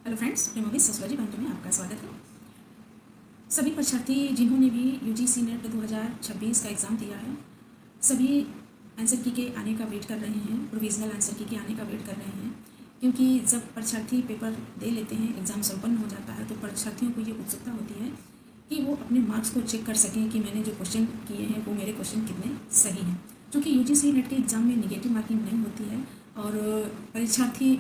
Hello friends, प्रेमोवी sociology point में आपका स्वागत है। सभी परीक्षार्थी जिन्होंने भी यूजीसी नेट 2026 का एग्ज़ाम दिया है, सभी आंसर की के आने का वेट कर रहे हैं, प्रोविजनल आंसर की के आने का वेट कर रहे हैं। क्योंकि जब परीक्षार्थी पेपर दे लेते हैं, एग्ज़ाम संपन्न हो जाता है, तो परीक्षार्थियों को ये उत्सुकता होती है कि वो अपने मार्क्स को चेक कर सकें कि मैंने जो क्वेश्चन किए हैं वो मेरे क्वेश्चन कितने सही हैं। क्योंकि यूजीसी नेट के एग्ज़ाम में निगेटिव मार्किंग नहीं होती है और परीक्षार्थी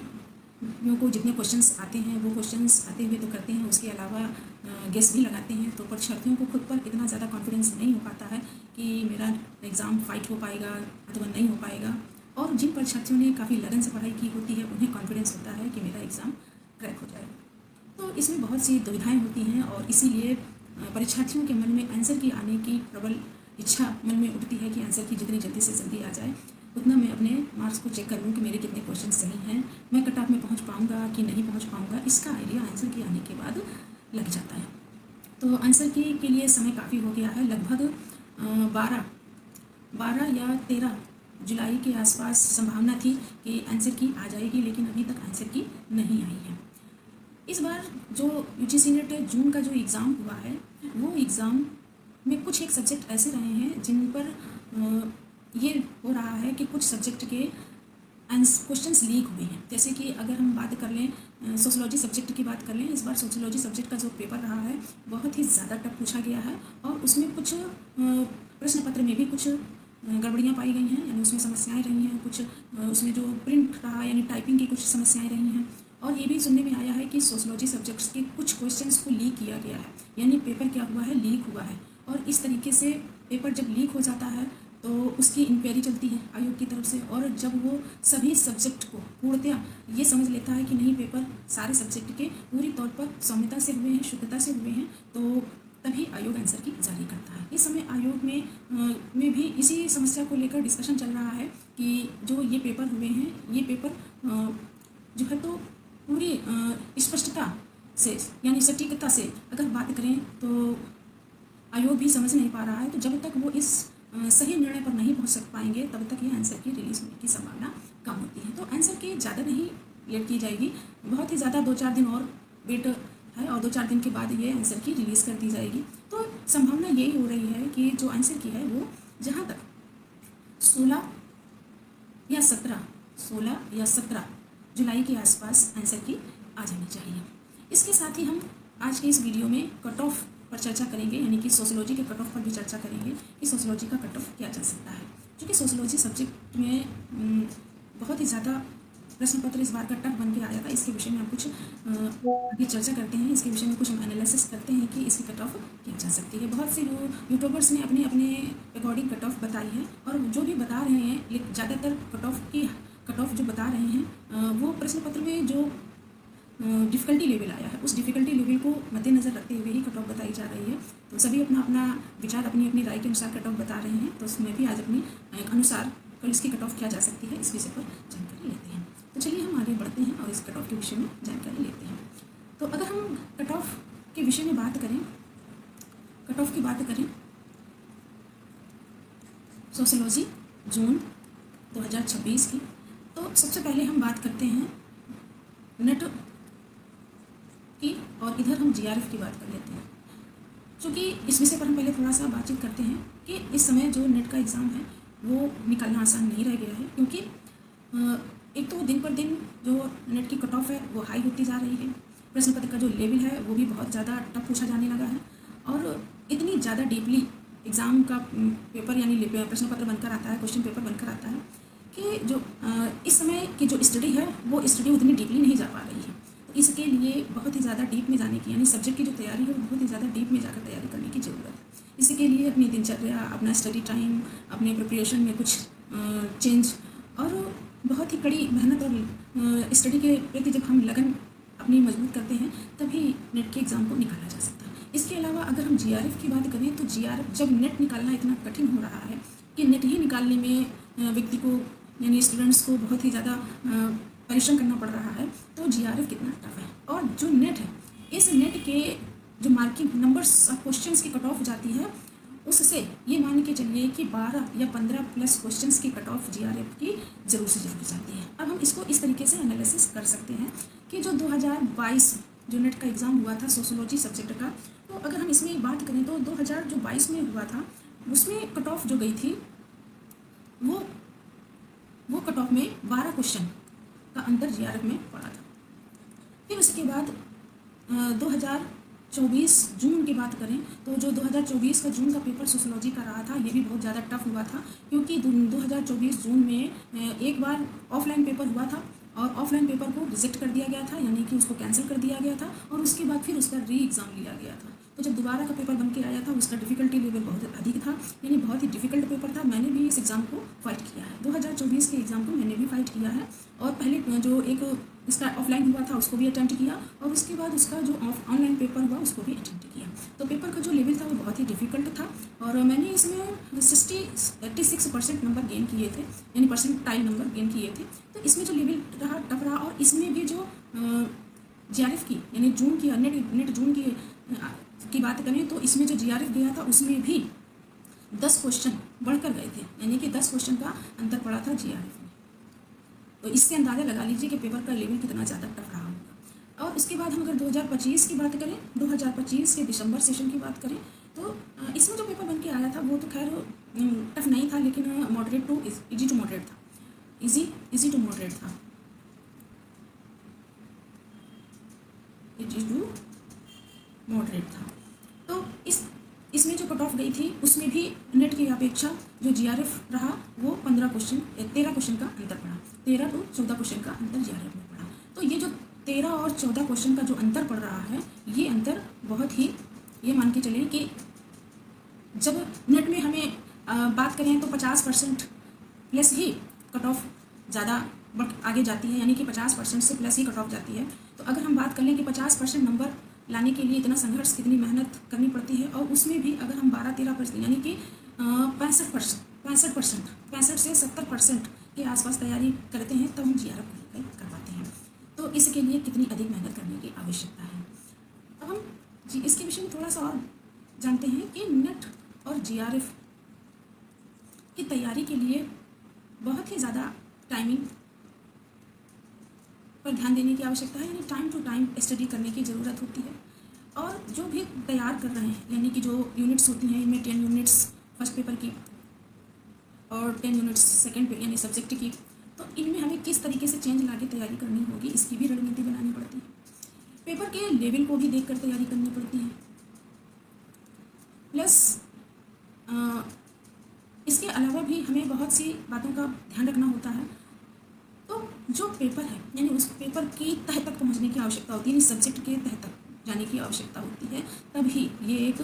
को जितने क्वेश्चंस आते हैं वो क्वेश्चंस आते हुए तो करते हैं, उसके अलावा गेस भी लगाते हैं। तो परीक्षार्थियों को खुद पर इतना ज़्यादा कॉन्फिडेंस नहीं हो पाता है कि मेरा एग्ज़ाम फाइट हो पाएगा अथवा नहीं हो पाएगा। और जिन परीक्षार्थियों ने काफ़ी लगन से पढ़ाई की होती है उन्हें कॉन्फिडेंस होता है कि मेरा एग्ज़ाम क्रैक हो जाएगा। तो इसमें बहुत सी दुविधाएँ होती हैं और इसीलिए परीक्षार्थियों के मन में आंसर की आने की प्रबल इच्छा मन में उठती है कि आंसर की जितनी जल्दी से जल्दी आ जाए, उतना मैं अपने मार्क्स को चेक कर लूँ कि मेरे कितने क्वेश्चन सही हैं, मैं कट ऑफ में पहुँच पाऊँगा कि नहीं पहुँच पाऊँगा। इसका आइडिया आंसर की आने के बाद लग जाता है। तो आंसर की के लिए समय काफ़ी हो गया है, लगभग 12 या 13 जुलाई के आसपास संभावना थी कि आंसर की आ जाएगी, लेकिन अभी तक आंसर की नहीं आई है। इस बार जो यूजीसी नेट जून का जो एग्ज़ाम हुआ है, वो एग्ज़ाम में कुछ एक सब्जेक्ट ऐसे रहे हैं जिन पर ये हो रहा है कि कुछ सब्जेक्ट के क्वेश्चंस लीक हुए हैं। जैसे कि अगर हम बात कर लें सोशियोलॉजी सब्जेक्ट की बात कर लें, इस बार सोशियोलॉजी सब्जेक्ट का जो पेपर रहा है बहुत ही ज़्यादा टफ पूछा गया है और उसमें कुछ प्रश्न पत्र में भी कुछ गड़बड़ियाँ पाई गई हैं, यानी उसमें समस्याएं रही हैं। कुछ उसमें जो प्रिंट रहा यानी टाइपिंग की कुछ समस्याएं रही हैं। और ये भी सुनने में आया है कि सोशियोलॉजी सब्जेक्ट्स के कुछ क्वेश्चंस को लीक किया गया है, यानी पेपर क्या हुआ है, लीक हुआ है। और इस तरीके से पेपर जब लीक हो जाता है तो उसकी इंक्वायरी चलती है आयोग की तरफ से, और जब वो सभी सब्जेक्ट को पूर्णतया ये समझ लेता है कि नहीं पेपर सारे सब्जेक्ट के पूरी तौर पर सौम्यता से हुए हैं, शुद्धता से हुए हैं, तो तभी आयोग आंसर की जारी करता है। इस समय आयोग में भी इसी समस्या को लेकर डिस्कशन चल रहा है कि जो ये पेपर हुए हैं, ये पेपर जो है तो पूरी स्पष्टता से यानी सटीकता से अगर बात करें तो आयोग भी समझ नहीं पा रहा है। तो जब तक वो इस सही निर्णय पर नहीं पहुंच सक पाएंगे तब तक ये आंसर की रिलीज़ होने की संभावना कम होती है। तो आंसर की ज़्यादा नहीं लेट की जाएगी, बहुत ही ज़्यादा 2-4 दिन और वेट है और 2-4 दिन के बाद ये आंसर की रिलीज़ कर दी जाएगी। तो संभावना यही हो रही है कि जो आंसर की है वो जहाँ तक 16 या 17 जुलाई के आसपास आंसर की आ जानी चाहिए। इसके साथ ही हम आज के इस वीडियो में कट ऑफ पर चर्चा करेंगे, यानी कि सोशियोलॉजी के कट ऑफ पर भी चर्चा करेंगे कि सोशियोलॉजी का कट ऑफ क्या जा सकता है। क्योंकि सोशियोलॉजी सब्जेक्ट में बहुत ही ज़्यादा प्रश्न पत्र इस बार का टफ बन के आया था। इसके विषय में हम कुछ आगे चर्चा करते हैं, इसके विषय में कुछ हम एनालिसिस करते हैं कि इसकी कट ऑफ क्या जा सकती है। बहुत से यूट्यूबर्स ने अपने अपने अकॉर्डिंग कट ऑफ बताई है और जो भी बता रहे हैं ज़्यादातर कट ऑफ जो बता रहे हैं वो प्रश्न पत्र में जो डिफ़िकल्टी लेवल आया है उस डिफ़िकल्टी लेवल को मद्देनज़र रखते हुए ही कट ऑफ बताई जा रही है। तो सभी अपना अपना विचार अपनी अपनी राय के अनुसार कट ऑफ बता रहे हैं, तो उसमें भी आज अपनी अनुसार कल इसकी कट ऑफ क्या जा सकती है इस विषय पर जानकारी लेते हैं। तो चलिए हम आगे बढ़ते हैं और इस कट ऑफ के विषय में जानकारी लेते हैं। तो अगर हम कट ऑफ के विषय में बात करें, कट ऑफ की बात करें सोशियोलॉजी जून 2026 की, तो सबसे पहले हम बात करते हैं नेट की और इधर हम जीआरएफ की बात कर लेते हैं। क्योंकि इस विषय पर हम पहले थोड़ा सा बातचीत करते हैं कि इस समय जो नेट का एग्ज़ाम है वो निकालना आसान नहीं रह गया है। क्योंकि एक तो दिन पर दिन जो नेट की कट ऑफ है वो हाई होती जा रही है, प्रश्न पत्र का जो लेवल है वो भी बहुत ज़्यादा टफ पूछा जाने लगा है और इतनी ज़्यादा डीपली एग्ज़ाम का पेपर यानी प्रश्न पत्र बनकर आता है, क्वेश्चन पेपर बनकर आता है कि जो इस समय की जो स्टडी है वो स्टडी उतनी डीपली नहीं जा पा रही है। तो इसके लिए बहुत ही ज़्यादा डीप में जाने की यानी सब्जेक्ट की जो तैयारी है वो बहुत ही ज़्यादा डीप में जाकर तैयारी करने की ज़रूरत है। इसके लिए अपनी दिनचर्या, अपना स्टडी टाइम, अपने प्रिपरेशन में कुछ चेंज और बहुत ही कड़ी मेहनत और स्टडी के प्रति जब हम लगन अपनी मजबूत करते हैं तभी नेट के एग्ज़ाम को निकाला जा सकता है। इसके अलावा अगर हम जीआरएफ की बात करें तो जीआरएफ जब नेट निकालना इतना कठिन हो रहा है कि नेट ही निकालने में व्यक्ति को यानी स्टूडेंट्स को बहुत ही ज़्यादा परिश्रम करना पड़ रहा है, तो जीआरएफ कितना टफ है। और जो नेट है, इस नेट के जो मार्किंग नंबर्स ऑफ क्वेश्चंस की कट ऑफ हो जाती है उससे ये मान के चलिए कि 12 या 15 प्लस क्वेश्चंस की कट ऑफ जीआरएफ की जरूर से जरूर जाती है। अब हम इसको इस तरीके से एनालिसिस कर सकते हैं कि जो 2022 जो नेट का एग्ज़ाम हुआ था सोशोलॉजी सब्जेक्ट का, तो अगर हम इसमें बात करें तो 2022 में हुआ था, उसमें कट ऑफ जो गई थी वो कट ऑफ में 12 क्वेश्चन का अंतर जीआरएफ में पड़ा था। फिर उसके बाद 2024 जून की बात करें तो जो 2024 का जून का पेपर सोशोलॉजी का रहा था, ये भी बहुत ज़्यादा टफ हुआ था, क्योंकि 2024 जून में एक बार ऑफलाइन पेपर हुआ था और ऑफलाइन पेपर को रिजेक्ट कर दिया गया था, यानी कि उसको कैंसिल कर दिया गया था, और उसके बाद फिर उसका री एग्ज़ाम लिया गया था। तो जब दोबारा का पेपर बन के आया था, उसका डिफ़िकल्टी लेवल बहुत अधिक था, यानी बहुत ही डिफ़िकल्ट पेपर था। मैंने भी इस एग्ज़ाम को फाइट किया है, 2024 के एग्ज़ाम को मैंने भी फाइट किया है, और पहले जो एक इसका ऑफलाइन हुआ था उसको भी अटेम्प्ट किया, और उसके बाद उसका जो ऑनलाइन पेपर हुआ उसको भी अटेम्प्ट किया। तो पेपर का जो लेवल था वो बहुत ही डिफ़िकल्ट था, और मैंने इसमें 86% नंबर गेन किए थे, यानी परसेंटाइल नंबर गेन किए थे। तो इसमें जो लेवल रहा टफ रहा, और इसमें भी जो जीआरएफ की यानी जून की नेट जून की बात करें तो इसमें जो जीआरएफ गया था उसमें भी 10 क्वेश्चन बढ़कर गए थे, यानी कि 10 क्वेश्चन का अंतर पड़ा था जीआरएफ में। तो इससे अंदाज़ा लगा लीजिए कि पेपर का लेवल कितना ज़्यादा टफ रहा होगा। और इसके बाद हम अगर 2025 की बात करें, 2025 के दिसंबर सेशन की बात करें, तो इसमें जो पेपर बन के आया था वो तो खैर टफ नहीं था, लेकिन moderate to easy to moderate था, इजी टू मॉडरेट था, इजी टू मॉडरेट था। तो इसमें जो कट ऑफ गई थी उसमें भी नेट की अपेक्षा जो जीआरएफ रहा वो 13 क्वेश्चन का अंतर पड़ा, 13 to 14 क्वेश्चन का अंतर जीआरएफ में पड़ा। तो ये जो 13 और 14 क्वेश्चन का जो अंतर पड़ रहा है, ये अंतर बहुत ही, ये मान के चलें कि जब नेट में हमें बात करें तो 50% प्लस ही कट ऑफ ज़्यादा आगे जाती है, यानी कि 50% से प्लस ही कट ऑफ जाती है। तो अगर हम बात कर लें कि 50% नंबर लाने के लिए इतना संघर्ष, कितनी मेहनत करनी पड़ती है, और उसमें भी अगर हम 12-13% यानी कि 65 से 70% के आसपास तैयारी करते हैं तब हम जीआरएफ क्वालिफाई कर पाते हैं। तो इसके लिए कितनी अधिक मेहनत करने की आवश्यकता है। अब हम इसके विषय में थोड़ा सा और जानते हैं कि नेट और जीआरएफ की तैयारी के लिए बहुत ही ज़्यादा टाइमिंग पर ध्यान देने की आवश्यकता है, यानी टाइम टू टाइम स्टडी करने की ज़रूरत होती है। और जो भी तैयार कर रहे हैं, यानी कि जो यूनिट्स होती हैं, इनमें 10 यूनिट्स फर्स्ट पेपर की और 10 यूनिट्स सेकंड पे यानी सब्जेक्ट की, तो इनमें हमें किस तरीके से चेंज ला के तैयारी करनी होगी, इसकी भी रणनीति बनानी पड़ती है। पेपर के लेवल को भी देख कर तैयारी करनी पड़ती है। प्लस इसके अलावा भी हमें बहुत सी बातों का ध्यान रखना होता है। तो जो पेपर है, यानी उस पेपर की तह तक पहुंचने की आवश्यकता होती है, यानी सब्जेक्ट के तह तक जाने की आवश्यकता होती है, तभी ये एक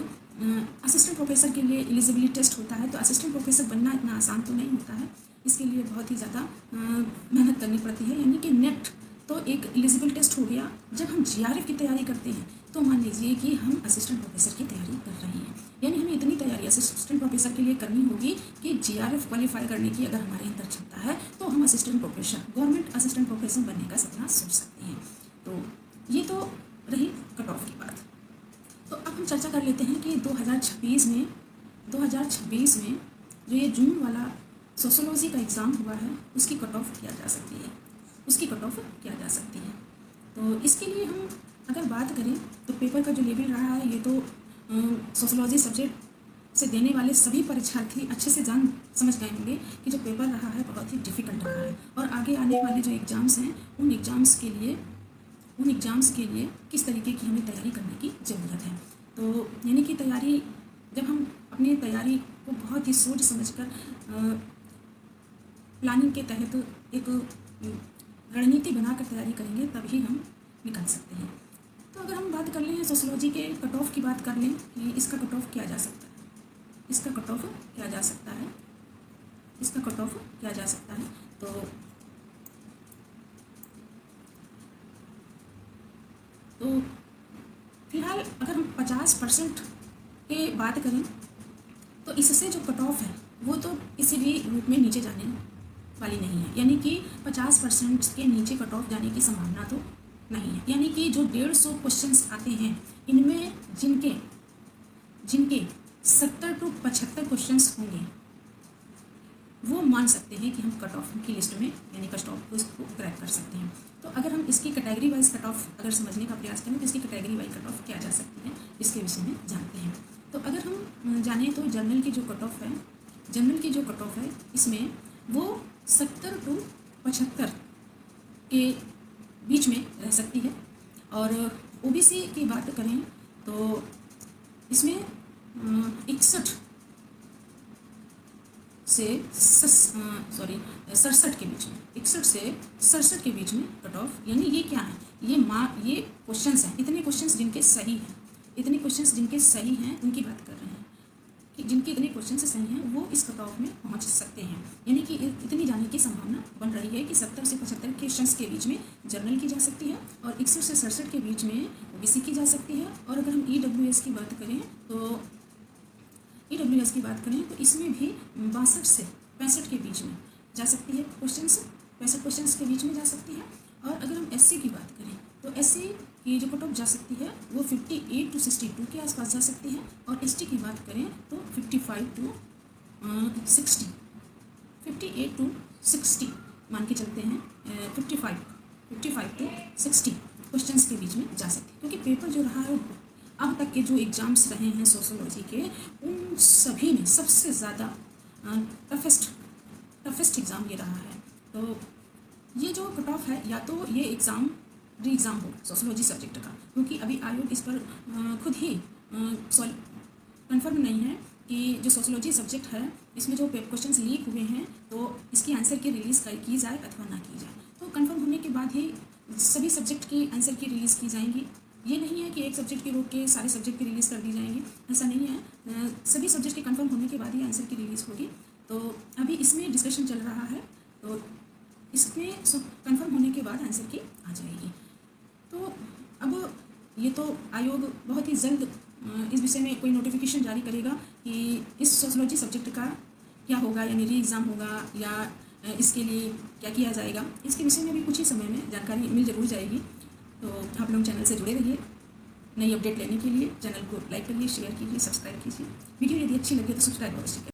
असिस्टेंट प्रोफेसर के लिए एलिजिबिलिटी टेस्ट होता है। तो असिस्टेंट प्रोफेसर बनना इतना आसान तो नहीं होता है, इसके लिए बहुत ही ज़्यादा मेहनत करनी पड़ती है। यानी कि नेट तो एक एलिजिबल टेस्ट हो गया, जब हम जीआरएफ की तैयारी करते हैं तो मान लीजिए कि हम असिस्टेंट प्रोफेसर की तैयारी कर रहे हैं, यानी हमें इतनी तैयारी असिस्टेंट प्रोफेसर के लिए करनी होगी कि जीआरएफ क्वालिफाई करने की अगर हमारे अंदर क्षमता है तो हम assistant professor, government assistant professor बनने का सपना सोच सकते हैं। तो ये तो रही कट ऑफ की बात। तो अब हम चर्चा कर लेते हैं कि 2026 में जो ये जून वाला सोशोलॉजी का एग्ज़ाम हुआ है उसकी कट ऑफ क्या जा सकती है, तो इसके लिए हम अगर बात करें तो पेपर का जो लेवल रहा है, ये तो सोशोलॉजी सब्जेक्ट से देने वाले सभी परीक्षार्थी अच्छे से जान समझ गए होंगे कि जो पेपर रहा है बहुत ही डिफ़िकल्ट रहा है, और आगे आने वाले जो एग्ज़ाम्स हैं उन एग्ज़ाम्स के लिए किस तरीके की हमें तैयारी करने की ज़रूरत है। तो यानी कि तैयारी, जब हम अपनी तैयारी को बहुत ही सोच समझकर प्लानिंग के तहत एक रणनीति बनाकर तैयारी करेंगे तभी हम निकल सकते हैं। तो अगर हम बात कर लें सोशोलॉजी के कट ऑफ की बात कर लें कि इसका कट ऑफ क्या जा सकता है, तो फिलहाल अगर हम 50% के बात करें तो इससे जो कट ऑफ है वो तो किसी भी रूप में नीचे जाने वाली नहीं है, यानी कि 50% के नीचे कट ऑफ जाने की संभावना तो नहीं है। यानी कि जो 150 क्वेश्चंस आते हैं, इनमें जिनके 70 to 75 क्वेश्चंस होंगे, वो मान सकते हैं कि हम कट ऑफ की लिस्ट में यानी कट ऑफ को क्रैक कर सकते हैं। तो अगर हम इसकी कैटेगरी वाइज कट ऑफ अगर समझने का प्रयास करें तो इसकी कैटेगरी वाइज कट ऑफ क्या जा सकती है, इसके विषय में जानते हैं। तो अगर हम जानें तो जनरल की जो कट ऑफ है, जनरल की जो कट ऑफ है इसमें वो 70 to 75 के बीच में रह सकती है। और ओबीसी की बात करें तो इसमें 61 से 67 के बीच में, 61 से 67 के बीच में कट ऑफ, यानी ये क्या है, ये क्वेश्चंस हैं, इतने क्वेश्चंस जिनके सही हैं, इतने क्वेश्चंस जिनके सही हैं उनकी बात कर रहे हैं कि जिनके इतने क्वेश्चंस सही हैं वो इस कट ऑफ में पहुंच सकते हैं। यानी कि इतनी जाने की संभावना बन रही है कि 70 से 75 क्वेश्चंस के बीच में जनरल की जा सकती है और 61 से 67 के बीच में ओबीसी की जा सकती है। और अगर हम ईडब्ल्यूएस की बात करें तो ईडब्ल्यूएस की बात करें तो इसमें भी 62 से 65 के बीच में जा सकती है क्वेश्चंस, 65 क्वेश्चंस के बीच में जा सकती है। और अगर हम एससी की बात करें तो एससी की जो कट ऑफ जा सकती है वो 58 to 62 के आसपास जा सकती है। और एसटी की बात करें तो 55 to 60, 58 to 60 मान के चलते हैं, 55 to 60 क्वेश्चंस के बीच में जा सकती है। क्योंकि पेपर जो रहा है अब तक के जो एग्ज़ाम्स रहे हैं सोशियोलॉजी के, उन सभी में सबसे ज़्यादा टफेस्ट एग्ज़ाम ये रहा है। तो ये जो कट ऑफ है, या तो ये एग्ज़ाम री एग्ज़ाम होगा सोशियोलॉजी सब्जेक्ट का, क्योंकि अभी आयोग इस पर खुद ही कंफर्म नहीं है कि जो सोशियोलॉजी सब्जेक्ट है इसमें जो क्वेश्चंस लीक हुए हैं तो इसकी आंसर की रिलीज़ की जाए अथवा ना की जाए। तो कंफर्म होने के बाद ही सभी सब्जेक्ट की आंसर की रिलीज़ की जाएंगी। ये नहीं है कि एक सब्जेक्ट की रोक के सारे सब्जेक्ट की रिलीज़ कर दी जाएंगी, ऐसा नहीं है। सभी सब्जेक्ट के कंफर्म होने के बाद ही आंसर की रिलीज़ होगी। तो अभी इसमें डिस्कशन चल रहा है, तो इसमें कंफर्म होने के बाद आंसर की आ जाएगी। तो अब ये तो आयोग बहुत ही जल्द इस विषय में कोई नोटिफिकेशन जारी करेगा कि इस सोशियोलॉजी सब्जेक्ट का क्या होगा, यानी री एग्ज़ाम होगा या इसके लिए क्या किया जाएगा। इसके विषय में भी कुछ ही समय में जानकारी मिल जरूर जाएगी। तो आप लोग चैनल से जुड़े रहिए। नई अपडेट लेने के लिए चैनल को लाइक करिए, शेयर कीजिए, सब्सक्राइब कीजिए। वीडियो यदि अच्छी लगे तो सब्सक्राइब अवश्य करिए।